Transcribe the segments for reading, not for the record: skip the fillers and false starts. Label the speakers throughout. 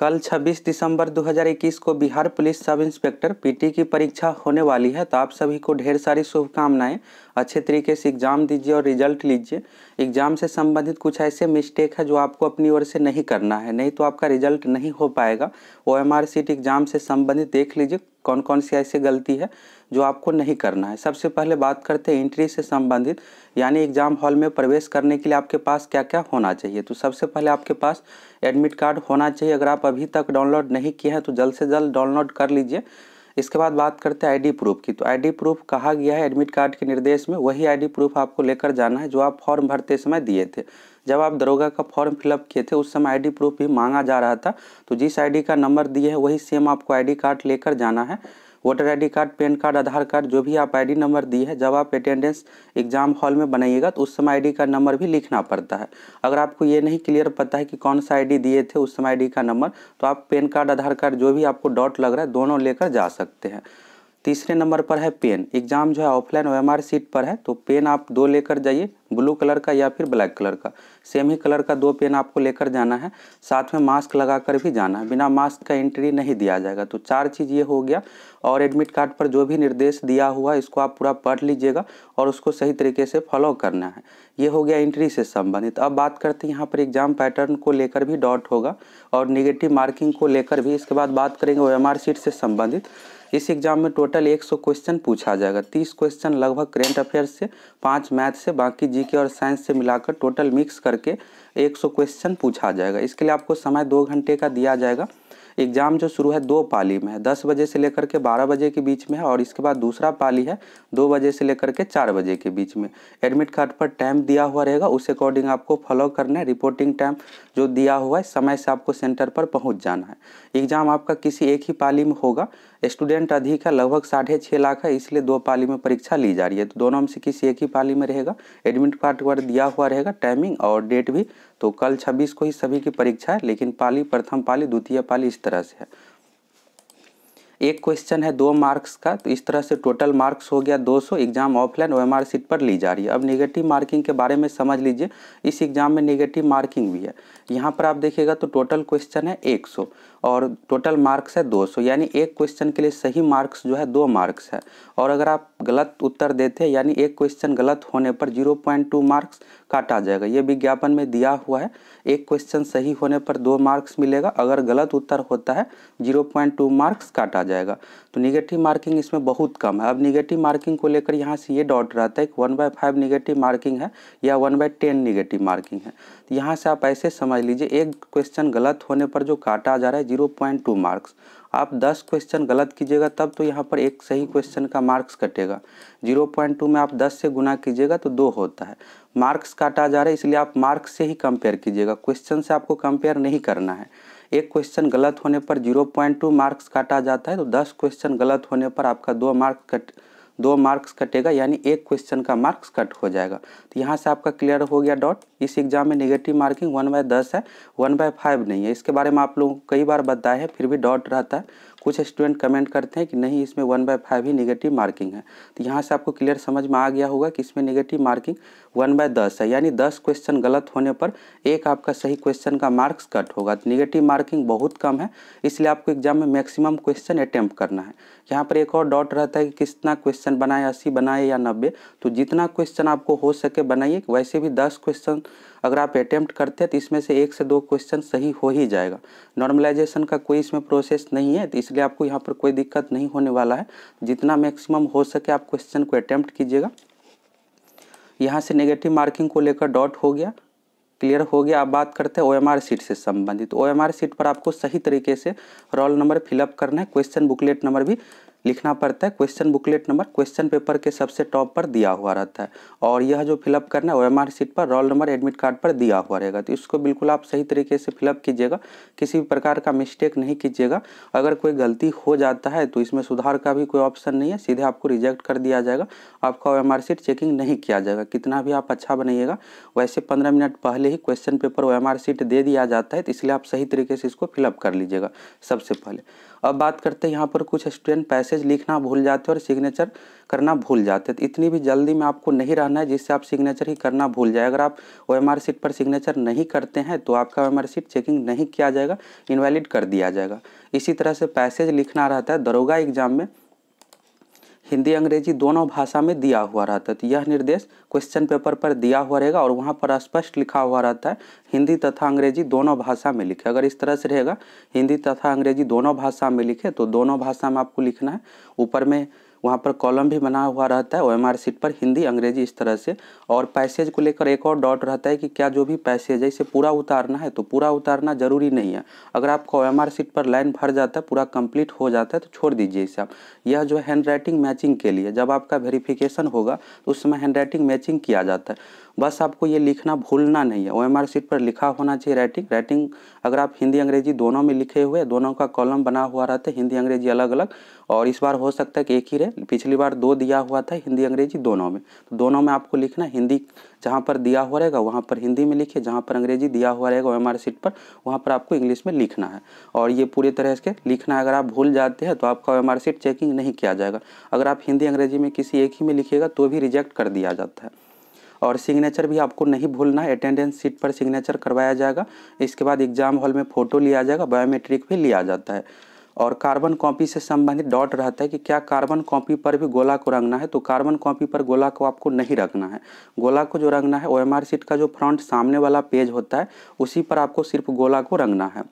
Speaker 1: कल 26 दिसंबर 2021 को Bihar police sub inspector PT की परीक्षा होने वाली है। तो आप सभी को ढेर सारी शुभकामनाएं। अच्छे तरीके से एग्ज़ाम दीजिए और रिजल्ट लीजिए। एग्ज़ाम से संबंधित कुछ ऐसे मिस्टेक है जो आपको अपनी ओर से नहीं करना है, नहीं तो आपका रिजल्ट नहीं हो पाएगा। OMR शीट एग्ज़ाम से संबंधित देख लीजिए कौन कौन सी ऐसी गलती है जो आपको नहीं करना है। सबसे पहले बात करते हैं एंट्री से संबंधित, यानी एग्ज़ाम हॉल में प्रवेश करने के लिए आपके पास क्या क्या होना चाहिए। तो सबसे पहले आपके पास एडमिट कार्ड होना चाहिए। अगर आप अभी तक डाउनलोड नहीं किए हैं तो जल्द से जल्द डाउनलोड कर लीजिए। इसके बाद बात करते हैं आईडी प्रूफ की। तो आईडी प्रूफ कहा गया है एडमिट कार्ड के निर्देश में, वही आईडी प्रूफ आपको लेकर जाना है जो आप फॉर्म भरते समय दिए थे। जब आप दरोगा का फॉर्म फिलअप किए थे उस समय आईडी प्रूफ भी मांगा जा रहा था। तो जिस आईडी का नंबर दिए है वही सेम आपको आईडी कार्ड लेकर जाना है। Voter ID card, PAN card, Aadhaar card, जो भी आप आईडी नंबर दिए है, जब आप अटेंडेंस एग्जाम हॉल में बनाइएगा तो उस समय आईडी का नंबर भी लिखना पड़ता है। अगर आपको ये नहीं क्लियर पता है कि कौन सा आईडी दिए थे उस समय आईडी का नंबर, तो आप पैन कार्ड, आधार कार्ड, जो भी आपको डॉट लग रहा है दोनों लेकर जा सकते हैं। तीसरे नंबर पर है पेन। एग्जाम जो है ऑफलाइन OMR शीट पर है, तो पेन आप 2 लेकर जाइए, ब्लू कलर का या फिर ब्लैक कलर का, सेम ही कलर का 2 पेन आपको लेकर जाना है। साथ में मास्क लगाकर भी जाना है, बिना मास्क का एंट्री नहीं दिया जाएगा। तो 4 चीज़ ये हो गया। और एडमिट कार्ड पर जो भी निर्देश दिया हुआ इसको आप पूरा पढ़ लीजिएगा और उसको सही तरीके से फॉलो करना है। ये हो गया एंट्री से संबंधित। अब बात करते हैं यहाँ पर एग्जाम पैटर्न को लेकर भी डॉट होगा और निगेटिव मार्किंग को लेकर भी। इसके बाद बात करेंगे OMR शीट से संबंधित। इस एग्जाम में टोटल 100 क्वेश्चन पूछा जाएगा। 30 क्वेश्चन लगभग करेंट अफेयर्स से, 5 मैथ से, बाकी जीके और साइंस से मिलाकर टोटल मिक्स करके 100 क्वेश्चन पूछा जाएगा। इसके लिए आपको समय 2 घंटे का दिया जाएगा। एग्ज़ाम जो शुरू है 2 पाली में है, 10 बजे से लेकर के 12 बजे के बीच में है, और इसके बाद दूसरा पाली है 2 बजे से लेकर के 4 बजे के बीच में। एडमिट कार्ड पर टाइम दिया हुआ रहेगा, उस अकॉर्डिंग आपको फॉलो करना है। रिपोर्टिंग टाइम जो दिया हुआ है, समय से आपको सेंटर पर पहुंच जाना है। एग्ज़ाम आपका किसी एक ही पाली में होगा। स्टूडेंट अधिक है, लगभग 6.5 लाख है, इसलिए 2 पाली में परीक्षा ली जा रही है। तो दोनों में से किसी एक ही पाली में रहेगा। एडमिट कार्ड पर दिया हुआ रहेगा टाइमिंग और डेट भी। तो कल 26 को ही सभी की परीक्षा है, लेकिन पाली, प्रथम पाली, द्वितीय पाली इस तरह से है। एक क्वेश्चन है 2 मार्क्स का, तो इस तरह से टोटल मार्क्स हो गया 200। एग्जाम ऑफलाइन OMR शीट पर ली जा रही है। अब नेगेटिव मार्किंग के बारे में समझ लीजिए। इस एग्जाम में नेगेटिव मार्किंग भी है। यहाँ पर आप देखिएगा तो टोटल क्वेश्चन है 100 और टोटल मार्क्स है 200, यानी एक क्वेश्चन के लिए सही मार्क्स जो है 2 मार्क्स है। और अगर आप गलत उत्तर देते हैं, यानी एक क्वेश्चन गलत होने पर 0.2 मार्क्स काटा जाएगा। ये विज्ञापन में दिया हुआ है। एक क्वेश्चन सही होने पर 2 मार्क्स मिलेगा, अगर गलत उत्तर होता है 0.2 मार्क्स काटा जाएगा। तो निगेटिव मार्किंग इसमें बहुत कम है। अब निगेटिव मार्किंग को लेकर यहाँ से ये डाउट रहता है कि 1/5 निगेटिव मार्किंग है या 1/10 निगेटिव मार्किंग है। तो यहाँ से आप ऐसे समझ लीजिए, एक क्वेश्चन गलत होने पर जो काटा जा रहा है 0.2 मार्क्स। आप 10 क्वेश्चन गलत कीजिएगा तब तो यहाँ पर एक सही क्वेश्चन का मार्क्स कटेगा। 0.2 में आप 10 से गुना कीजिएगा तो 2 होता है। मार्क्स काटा जा रहा है, इसलिए आप मार्क्स से ही कंपेयर कीजिएगा, क्वेश्चन से आपको कंपेयर नहीं करना है। एक क्वेश्चन गलत होने पर 0.2 मार्क्स काटा जाता है, तो 10 क्वेश्चन गलत होने पर आपका 2 मार्क्स कटेगा, यानी एक क्वेश्चन का मार्क्स कट हो जाएगा। तो यहाँ से आपका क्लियर हो गया डॉट। इस एग्जाम में नेगेटिव मार्किंग 1/10 है, 1/5 नहीं है। इसके बारे में आप लोगों को कई बार बताया है, फिर भी डॉट रहता है। कुछ स्टूडेंट कमेंट करते हैं कि नहीं, इसमें 1/5 ही नेगेटिव मार्किंग है। तो यहाँ से आपको क्लियर समझ में आ गया होगा कि इसमें नेगेटिव मार्किंग 1/10 है, यानी 10 क्वेश्चन गलत होने पर एक आपका सही क्वेश्चन का मार्क्स कट होगा। तो नेगेटिव मार्किंग बहुत कम है, इसलिए आपको एग्जाम में मैक्सिमम क्वेश्चन अटेम्प्ट करना है। यहाँ पर एक और डॉट रहता है कि कितना क्वेश्चन बनाए, 80 बनाए या 90। तो जितना क्वेश्चन आपको हो सके बनाइए। वैसे भी 10 क्वेश्चन अगर आप अटेम्प्ट करते हैं तो इसमें से 1 से 2 क्वेश्चन सही हो ही जाएगा। नॉर्मलाइजेशन का कोई इसमें प्रोसेस नहीं है, तो इसलिए आपको यहाँ पर कोई दिक्कत नहीं होने वाला है। जितना मैक्सिमम हो सके आप क्वेश्चन को अटेम्प्ट कीजिएगा। यहाँ से नेगेटिव मार्किंग को लेकर डॉट हो गया, क्लियर हो गया। अब बात करते हैं OMR शीट से संबंधित। OMR शीट पर आपको सही तरीके से रोल नंबर फिलअप करना है। क्वेश्चन बुकलेट नंबर भी लिखना पड़ता है। Question booklet number question paper के सबसे टॉप पर दिया हुआ रहता है, और यह जो फिलअप करना है OMR शीट पर रोल नंबर एडमिट कार्ड पर दिया हुआ रहेगा। तो इसको बिल्कुल आप सही तरीके से फिलअप कीजिएगा, किसी भी प्रकार का मिस्टेक नहीं कीजिएगा। अगर कोई गलती हो जाता है तो इसमें सुधार का भी कोई ऑप्शन नहीं है, सीधे आपको रिजेक्ट कर दिया जाएगा। आपका OMR शीट चेकिंग नहीं किया जाएगा, कितना भी आप अच्छा बनाइएगा। वैसे 15 मिनट पहले ही क्वेश्चन पेपर OMR शीट दे दिया जाता है, तो इसलिए आप सही तरीके से इसको फिलअप कर लीजिएगा सबसे पहले। अब बात करते हैं यहाँ पर कुछ स्टूडेंट पैसे पैसेज लिखना भूल जाते हैं और सिग्नेचर करना भूल जाते हैं। तो इतनी भी जल्दी में आपको नहीं रहना है जिससे आप सिग्नेचर ही करना भूल जाए। अगर आप OMR शीट पर सिग्नेचर नहीं करते हैं तो आपका OMR शीट चेकिंग नहीं किया जाएगा, इनवैलिड कर दिया जाएगा। इसी तरह से पैसेज लिखना रहता है दरोगा एग्जाम में, हिंदी अंग्रेजी दोनों भाषा में दिया हुआ रहता है। तो यह निर्देश क्वेश्चन पेपर पर दिया हुआ रहेगा और वहाँ पर स्पष्ट लिखा हुआ रहता है हिंदी तथा अंग्रेजी दोनों भाषा में लिखे। अगर इस तरह से रहेगा हिंदी तथा अंग्रेजी दोनों भाषा में लिखे तो दोनों भाषा में आपको लिखना है। ऊपर में वहाँ पर कॉलम भी बना हुआ रहता है OMR शीट पर हिंदी अंग्रेजी इस तरह से। और पैसेज को लेकर एक और डॉट रहता है कि क्या जो भी पैसेज है इसे पूरा उतारना है, तो पूरा उतारना जरूरी नहीं है। अगर आपको OMR शीट पर लाइन भर जाता है, पूरा कंप्लीट हो जाता है तो छोड़ दीजिए इसे आप। यह जो हैंड राइटिंग मैचिंग के लिए जब आपका वेरिफिकेशन होगा तो उस समय हैंड राइटिंग मैचिंग किया जाता है। बस आपको ये लिखना भूलना नहीं है, OMR शीट पर लिखा होना चाहिए राइटिंग। अगर आप हिंदी अंग्रेजी दोनों में लिखे हुए, दोनों का कॉलम बना हुआ रहता है हिंदी अंग्रेजी अलग अलग, और इस बार हो सकता है कि एक ही रहे, पिछली बार 2 दिया हुआ था हिंदी अंग्रेजी दोनों में। तो दोनों में आपको लिखना, हिंदी जहाँ पर दिया हुआ रहेगा वहाँ पर हिंदी में लिखिए, जहाँ पर अंग्रेजी दिया हुआ रहेगा OMR शीट पर वहाँ पर आपको इंग्लिश में लिखना है। और ये पूरी तरह से लिखना है। अगर आप भूल जाते हैं तो आपका OMR शीट चेकिंग नहीं किया जाएगा। अगर आप हिंदी अंग्रेजी में किसी एक ही में लिखिएगा तो भी रिजेक्ट कर दिया जाता है। और सिग्नेचर भी आपको नहीं भूलना है, अटेंडेंस शीट पर सिग्नेचर करवाया जाएगा। इसके बाद एग्जाम हॉल में फ़ोटो लिया जाएगा, बायोमेट्रिक भी लिया जाता है। और कार्बन कॉपी से संबंधित डॉट रहता है कि क्या कार्बन कॉपी पर भी गोला को रंगना है, तो कार्बन कॉपी पर गोला को आपको नहीं रखना है। गोला को जो रंगना है OMR शीट का जो फ्रंट सामने वाला पेज होता है उसी पर आपको सिर्फ गोला को रंगना है।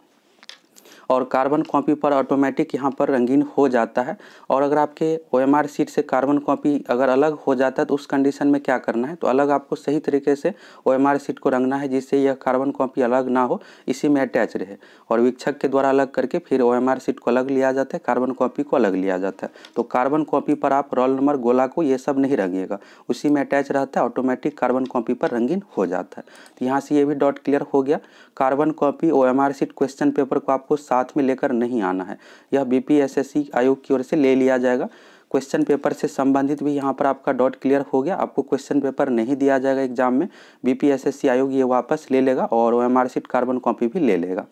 Speaker 1: और कार्बन कॉपी पर ऑटोमेटिक यहाँ पर रंगीन हो जाता है। और अगर आपके OMR शीट से कार्बन कॉपी अगर अलग हो जाता है तो उस कंडीशन में क्या करना है, तो अलग आपको सही तरीके से OMR शीट को रंगना है जिससे यह कार्बन कॉपी अलग ना हो, इसी में अटैच रहे। और वीक्षक के द्वारा अलग करके फिर OMR शीट को अलग लिया जाता है, कार्बन कॉपी को अलग लिया जाता है। तो कार्बन कॉपी पर आप रोल नंबर, गोला को ये सब नहीं रंगिएगा, उसी में अटैच रहता है, ऑटोमेटिक कार्बन कॉपी पर रंगीन हो जाता है। तो यहाँ से ये भी डॉट क्लियर हो गया। Carbon copy OMR sheet question paper को आपको साथ में लेकर नहीं आना है, यह BPSSC आयोग की ओर से ले लिया जाएगा। क्वेश्चन पेपर से संबंधित भी यहाँ पर आपका डॉट क्लियर हो गया। आपको क्वेश्चन पेपर नहीं दिया जाएगा एग्जाम में, BPSSC आयोग ये वापस ले लेगा और OMR शीट कार्बन कॉपी भी ले लेगा।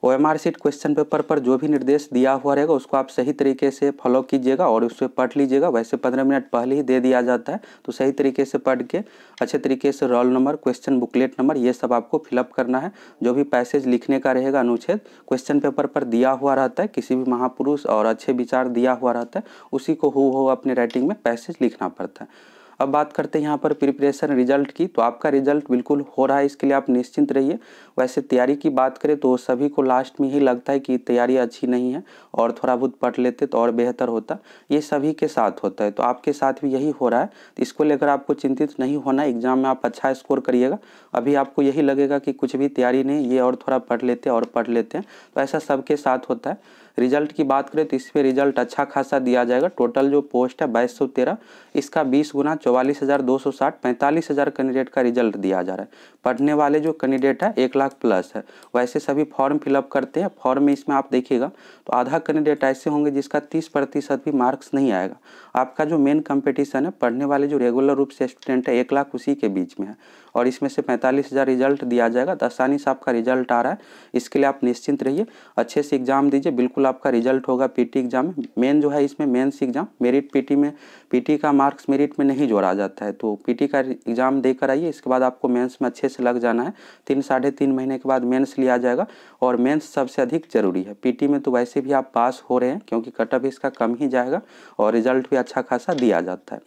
Speaker 1: OMR शीट क्वेश्चन पेपर पर जो भी निर्देश दिया हुआ रहेगा उसको आप सही तरीके से फॉलो कीजिएगा और उससे पढ़ लीजिएगा। वैसे 15 मिनट पहले ही दे दिया जाता है, तो सही तरीके से पढ़ के अच्छे तरीके से roll number, question booklet number ये सब आपको फिलअप करना है। जो भी पैसेज लिखने का रहेगा अनुच्छेद क्वेश्चन पेपर पर दिया हुआ रहता है, किसी भी महापुरुष और अच्छे विचार दिया हुआ रहता है, उसी को हूबहू अपने राइटिंग में पैसेज लिखना पड़ता है। अब बात करते हैं यहाँ पर प्रिपरेशन रिजल्ट की। तो आपका रिजल्ट बिल्कुल हो रहा है, इसके लिए आप निश्चिंत रहिए। वैसे तैयारी की बात करें तो सभी को लास्ट में ही लगता है कि तैयारी अच्छी नहीं है और थोड़ा बहुत पढ़ लेते तो और बेहतर होता। ये सभी के साथ होता है, तो आपके साथ भी यही हो रहा है। तो इसको लेकर आपको चिंतित नहीं होना, एग्जाम में आप अच्छा स्कोर करिएगा। अभी आपको यही लगेगा कि कुछ भी तैयारी नहीं, ये और थोड़ा पढ़ लेते और पढ़ लेते हैं, तो ऐसा सबके साथ होता है। रिजल्ट की बात करें तो इस पर रिजल्ट अच्छा खासा दिया जाएगा। टोटल जो पोस्ट है 2213, इसका 20 गुना 44,260, 45,000 कैंडिडेट का रिजल्ट दिया जा रहा है। पढ़ने वाले जो कैंडिडेट है 1 लाख प्लस है। वैसे सभी फॉर्म फिलअप करते हैं, फॉर्म में इसमें आप देखिएगा तो आधा कैंडिडेट ऐसे होंगे जिसका 30% भी मार्क्स नहीं आएगा। आपका जो मेन कंपटीशन है, पढ़ने वाले जो रेगुलर रूप से स्टूडेंट है 1 लाख उसी के बीच में है, और इसमें से 45,000 रिजल्ट दिया जाएगा। तो आसानी से आपका रिजल्ट आ रहा है, इसके लिए आप निश्चिंत रहिए। अच्छे से एग्जाम दीजिए, बिल्कुल आपका रिजल्ट होगा। पीटी एग्जाम में मेन जो है, इसमें मेंस एग्जाम मेरिट, पीटी में पीटी का मार्क्स मेरिट में नहीं जोड़ा जाता है, तो पीटी का एग्जाम देकर आइए। इसके बाद आपको मेंस में अच्छे से लग जाना है। 3-3.5 महीने के बाद मेंस लिया जाएगा, और मेंस सबसे अधिक जरूरी है। पीटी में तो वैसे भी आप पास हो रहे हैं क्योंकि कट ऑफ इसका कम ही जाएगा और रिजल्ट भी अच्छा खासा दिया जाता है।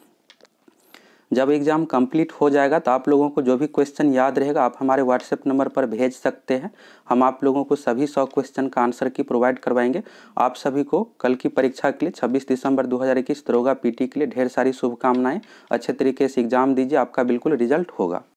Speaker 1: जब एग्ज़ाम कंप्लीट हो जाएगा तो आप लोगों को जो भी क्वेश्चन याद रहेगा आप हमारे व्हाट्सएप नंबर पर भेज सकते हैं। हम आप लोगों को सभी 100 क्वेश्चन का आंसर की प्रोवाइड करवाएंगे। आप सभी को कल की परीक्षा के लिए 26 दिसंबर 2021 दरोगा पीटी के लिए ढेर सारी शुभकामनाएं। अच्छे तरीके से एग्जाम दीजिए, आपका बिल्कुल रिजल्ट होगा।